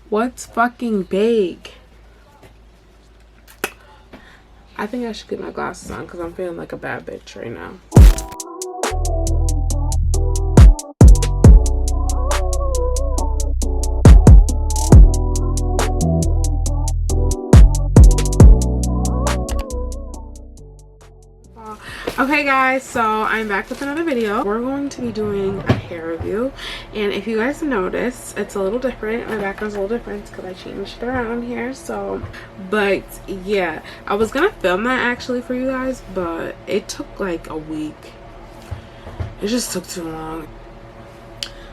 What's fucking big? I think I should get my glasses on because I'm feeling like a bad bitch right now. Okay guys, so I'm back with another video. We're going to be doing a hair review, and if you guys notice, it's a little different. My background's a little different because I changed it around here. So, but yeah, I was gonna film that actually for you guys, but it took like a week. It just took too long.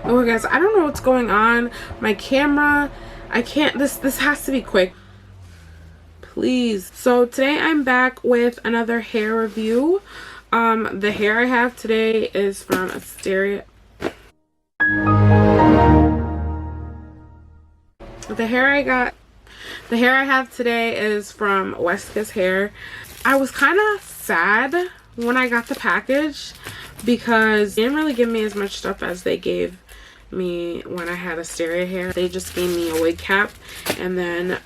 Okay guys, I don't know what's going on. My camera, I can't, this has to be quick. Please. So today I'm back with another hair review. The hair I have today is from Asteria. The hair I have today is from Westkiss hair. I was kind of sad when I got the package because they didn't really give me as much stuff as they gave me when I had Asteria hair. They just gave me a wig cap and then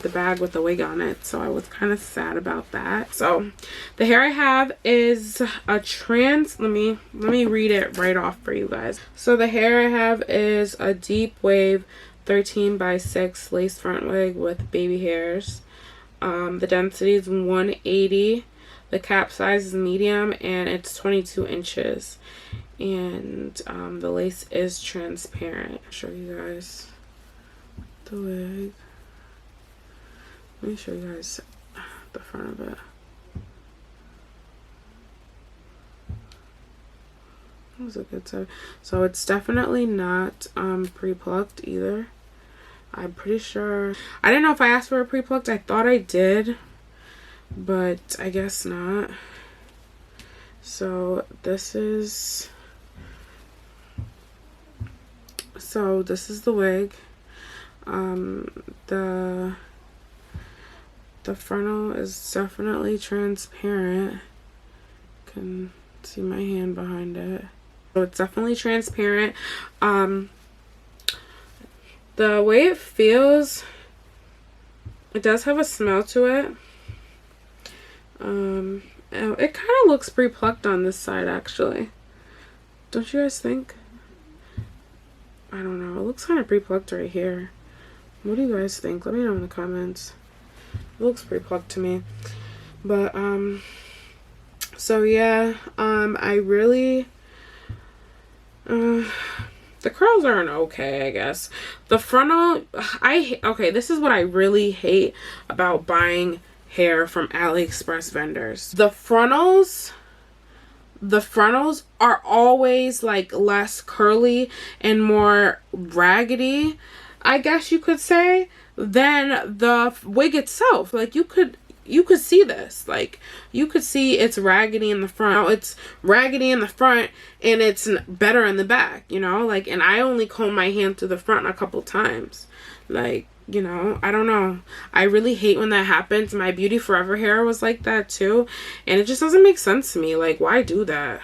the bag with the wig on it, so I was kind of sad about that. So the hair I have is a trans, let me read it right off for you guys. So the hair I have is a deep wave 13x6 lace front wig with baby hairs. The density is 180, the cap size is medium, and it's 22 inches. And the lace is transparent. I'll show you guys the wig. Let me show you guys the front of it. That was a good side. So it's definitely not pre-plucked either. I'm pretty sure. I didn't know if I asked for a pre-plucked. I thought I did, but I guess not. So this is the wig. The frontal is definitely transparent. You can see my hand behind it. So it's definitely transparent. The way it feels, it does have a smell to it. It kind of looks pre-plucked on this side actually. Don't you guys think? I don't know. It looks kind of pre-plucked right here. What do you guys think? Let me know in the comments. It looks pre-plucked to me. But, so yeah, I really, the curls aren't okay, I guess. The frontal, okay, this is what I really hate about buying hair from AliExpress vendors. The frontals are always like less curly and more raggedy, I guess you could say, than the wig itself. Like you could see this, like you could see it's raggedy in the front. Now it's raggedy in the front and it's better in the back, you know, like, and I only comb my hand to the front a couple times, like, you know, I don't know. I really hate when that happens. My Beauty Forever hair was like that too. And it just doesn't make sense to me. Like, why do that?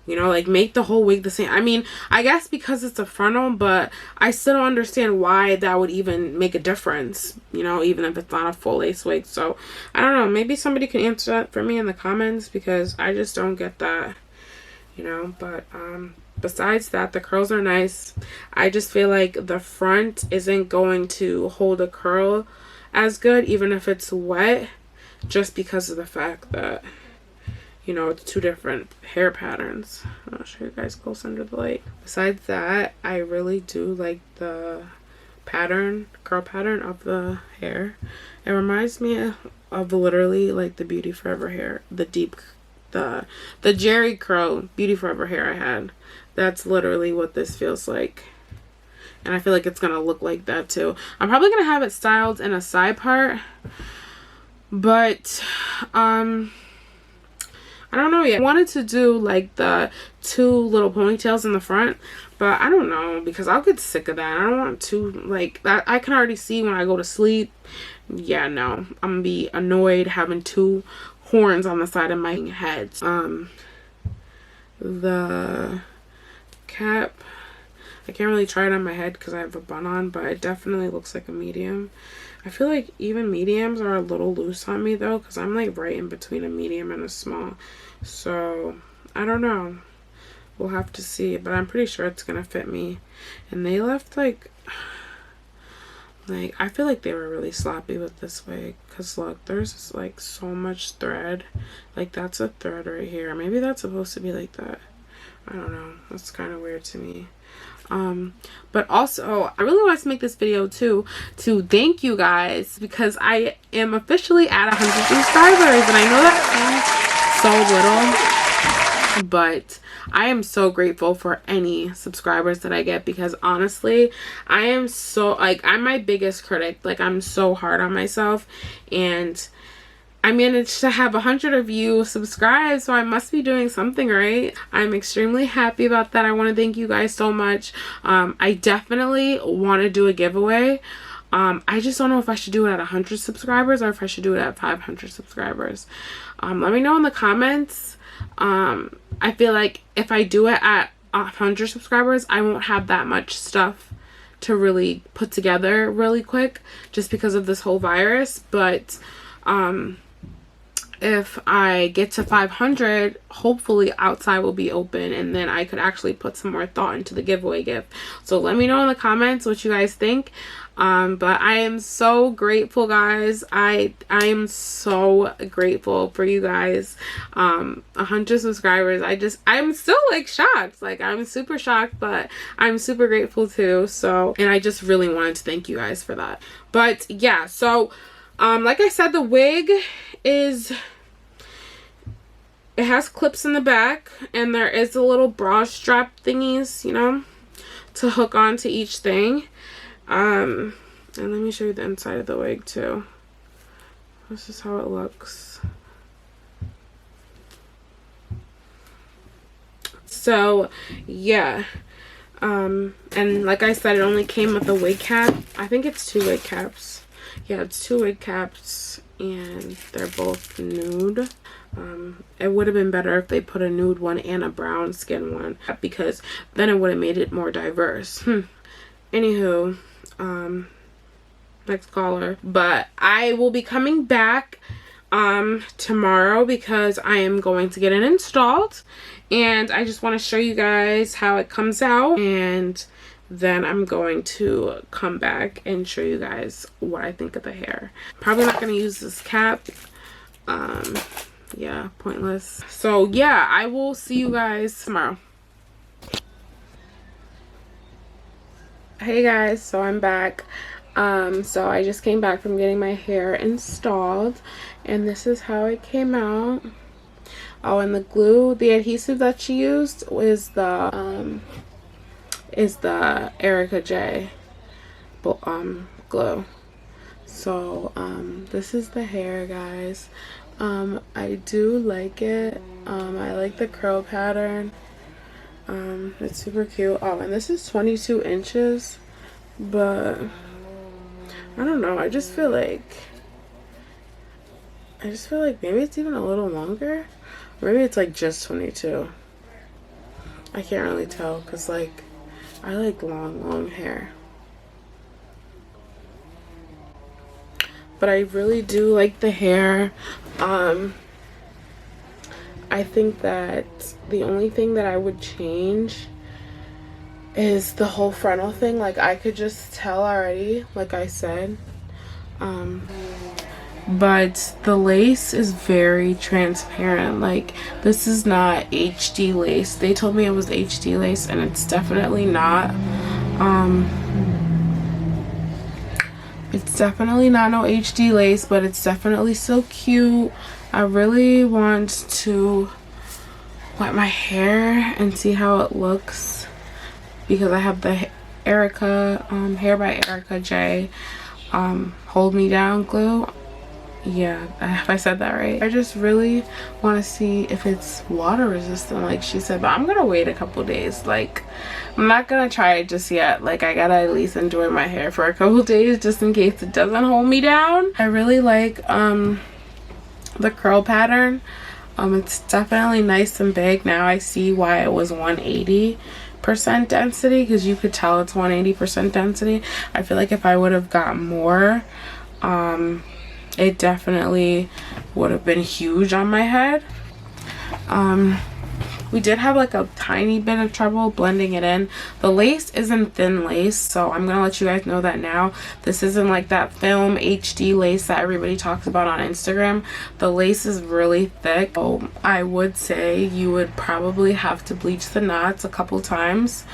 You know, like make the whole wig the same. I mean, I guess because it's a frontal, but I still don't understand why that would even make a difference. You know, even if it's not a full lace wig. So, I don't know. Maybe somebody can answer that for me in the comments because I just don't get that. You know, but, besides that, the curls are nice. I just feel like the front isn't going to hold a curl as good, even if it's wet, just because of the fact that, you know, it's two different hair patterns. I'll show you guys close under the light. Besides that, I really do like the pattern, curl pattern of the hair. It reminds me of literally like the Beauty Forever hair, the deep, the Jerry curl Beauty Forever hair I had. That's literally what this feels like. And I feel like it's going to look like that too. I'm probably going to have it styled in a side part. But, I don't know yet. I wanted to do like the two little ponytails in the front. But I don't know, because I'll get sick of that. I don't want to, like, that. I can already see when I go to sleep. Yeah, no. I'm going to be annoyed having two horns on the side of my head. The cap, I can't really try it on my head because I have a bun on, but it definitely looks like a medium. I feel like even mediums are a little loose on me though, because I'm like right in between a medium and a small. So I don't know. We'll have to see, but I'm pretty sure it's gonna fit me. And they left like I feel like they were really sloppy with this wig, because look, there's like so much thread. Like that's a thread right here. Maybe that's supposed to be like that. I don't know. That's kind of weird to me. But also I really want to make this video too to thank you guys, because I am officially at 100 subscribers, and I know that seems so little, but I am so grateful for any subscribers that I get, because honestly I am so like, I'm my biggest critic. Like I'm so hard on myself, and I managed to have 100 of you subscribe, so I must be doing something right. I'm extremely happy about that. I want to thank you guys so much. I definitely want to do a giveaway. I just don't know if I should do it at 100 subscribers or if I should do it at 500 subscribers. Let me know in the comments. I feel like if I do it at 100 subscribers, I won't have that much stuff to really put together really quick, just because of this whole virus. But if I get to 500, hopefully outside will be open, and then I could actually put some more thought into the giveaway gift. So let me know in the comments what you guys think. But I am so grateful, guys. I am so grateful for you guys. 100 subscribers. I'm still like shocked. Like I'm super shocked, but I'm super grateful too. So, and I just really wanted to thank you guys for that. But yeah, so like I said, the wig is, it has clips in the back, and there is a little bra strap thingies, you know, to hook onto each thing. And let me show you the inside of the wig too. This is how it looks. So yeah, and like I said, it only came with a wig cap. I think it's 2 wig caps. Yeah, it's 2 wig caps, and they're both nude. It would have been better if they put a nude one and a brown skin one, because then it would have made it more diverse. Anywho, next caller. But I will be coming back tomorrow, because I am going to get it installed, and I just want to show you guys how it comes out, and then I'm going to come back and show you guys what I think of the hair. Probably not going to use this cap. Yeah, pointless. So yeah, I will see you guys tomorrow. Hey guys, so I'm back. So I just came back from getting my hair installed, and this is how it came out. Oh, and the glue, the adhesive that she used is the Erikaj glue. So this is the hair, guys. I do like it. I like the curl pattern. It's super cute. Oh, and this is 22 inches, but I don't know, I just feel like maybe it's even a little longer. Maybe it's like just 22. I can't really tell, because like I like long hair. But I really do like the hair. I think that the only thing that I would change is the whole frontal thing. Like I could just tell already, like I said. But the lace is very transparent. Like this is not HD lace. They told me it was HD lace, and it's definitely not. It's definitely not no HD lace, but it's definitely so cute. I really want to wet my hair and see how it looks, because I have the Erikaj Hair by Erikaj Hold Me Down glue. Yeah, have I said that right? I just really want to see if it's water resistant like she said, but I'm gonna wait a couple days. Like I'm not gonna try it just yet. Like I gotta at least enjoy my hair for a couple days just in case it doesn't hold me down. I really like the curl pattern. It's definitely nice and big. Now I see why it was 180, 180% density, because you could tell it's 180% density. I feel like if I would have got more, it definitely would have been huge on my head. We did have like a tiny bit of trouble blending it in. The lace isn't thin lace, so I'm gonna let you guys know that now. This isn't like that film HD lace that everybody talks about on Instagram. The lace is really thick, so I would say you would probably have to bleach the knots a couple times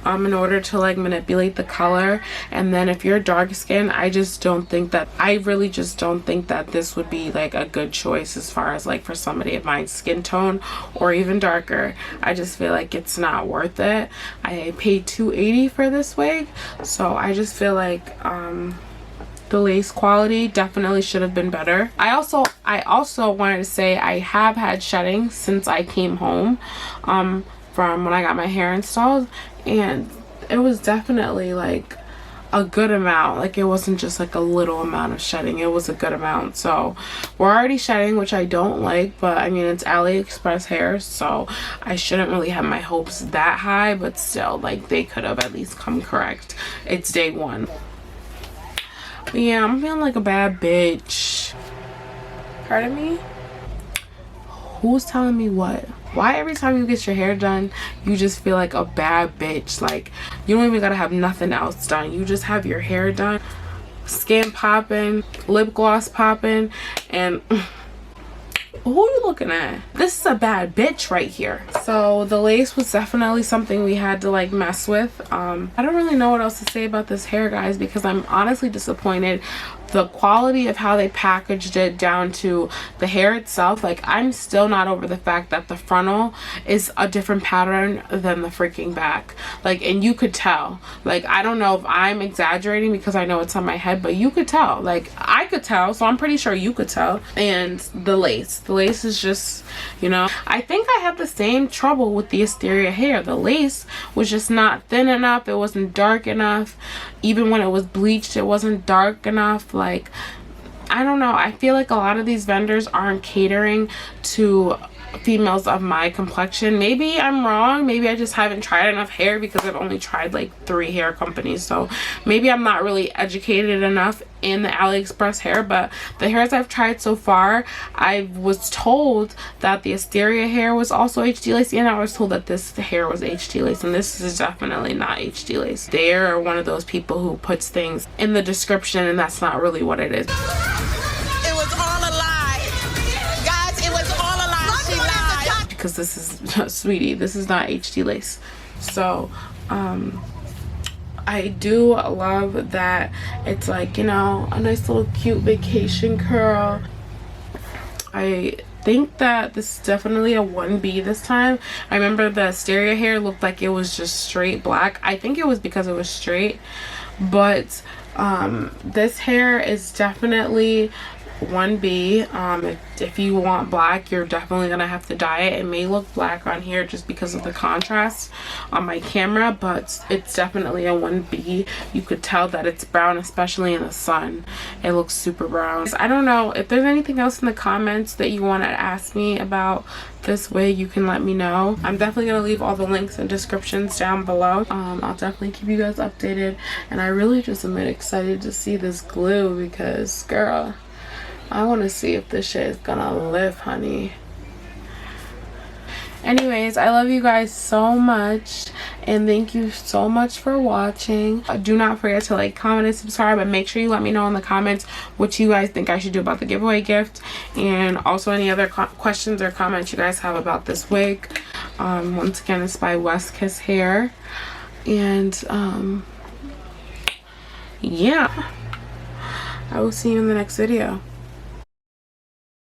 in order to like manipulate the color. And then if you're dark skin, I really just don't think that this would be like a good choice as far as like for somebody of my skin tone or even darker. I just feel like it's not worth it. I paid $280 for this wig, so I just feel like the lace quality definitely should have been better. I also wanted to say I have had shedding since I came home from when I got my hair installed, and it was definitely like a good amount. Like it wasn't just like a little amount of shedding, it was a good amount. So we're already shedding, which I don't like, but I mean it's AliExpress hair, so I shouldn't really have my hopes that high, but still, like they could have at least come correct. It's day one. But yeah, I'm feeling like a bad bitch. Pardon me? Who's telling me what? Why every time you get your hair done you just feel like a bad bitch? Like you don't even gotta have nothing else done, you just have your hair done, skin popping, lip gloss popping, and who are you looking at? This is a bad bitch right here. So the lace was definitely something we had to like mess with. I don't really know what else to say about this hair, guys, because I'm honestly disappointed. The quality of how they packaged it down to the hair itself, like I'm still not over the fact that the frontal is a different pattern than the freaking back. Like, and you could tell. Like, I don't know if I'm exaggerating because I know it's on my head, but you could tell. Like I could tell, so I'm pretty sure you could tell. And the lace is just, you know, I think I had the same trouble with the Asteria hair. The lace was just not thin enough, it wasn't dark enough. Even when it was bleached, it wasn't dark enough. Like, I don't know, I feel like a lot of these vendors aren't catering to females of my complexion. Maybe I'm wrong, maybe I just haven't tried enough hair, because I've only tried like 3 hair companies, so maybe I'm not really educated enough in the AliExpress hair. But the hairs I've tried so far, I was told that the Asteria hair was also HD lace, and I was told that this hair was HD lace, and this is definitely not HD lace. They're one of those people who puts things in the description and that's not really what it is. Because this is sweetie, this is not HD lace. So I do love that it's like, you know, a nice little cute vacation curl. I think that this is definitely a 1B this time. I remember the Asteria hair looked like it was just straight black. I think it was because it was straight, but this hair is definitely 1B. If you want black, you're definitely gonna have to dye it. It may look black on here just because of the contrast on my camera, but it's definitely a 1B. You could tell that it's brown, especially in the sun. It looks super brown. I don't know if there's anything else in the comments that you want to ask me about this wig, you can let me know. I'm definitely gonna leave all the links and descriptions down below. I'll definitely keep you guys updated, and I really just am excited to see this glue, because girl, I want to see if this shit is gonna lift, honey. Anyways, I love you guys so much, and thank you so much for watching. Do not forget to like, comment, and subscribe, and make sure you let me know in the comments what you guys think I should do about the giveaway gift, and also any other questions or comments you guys have about this wig. Once again, it's by Westkiss hair, and yeah, I will see you in the next video.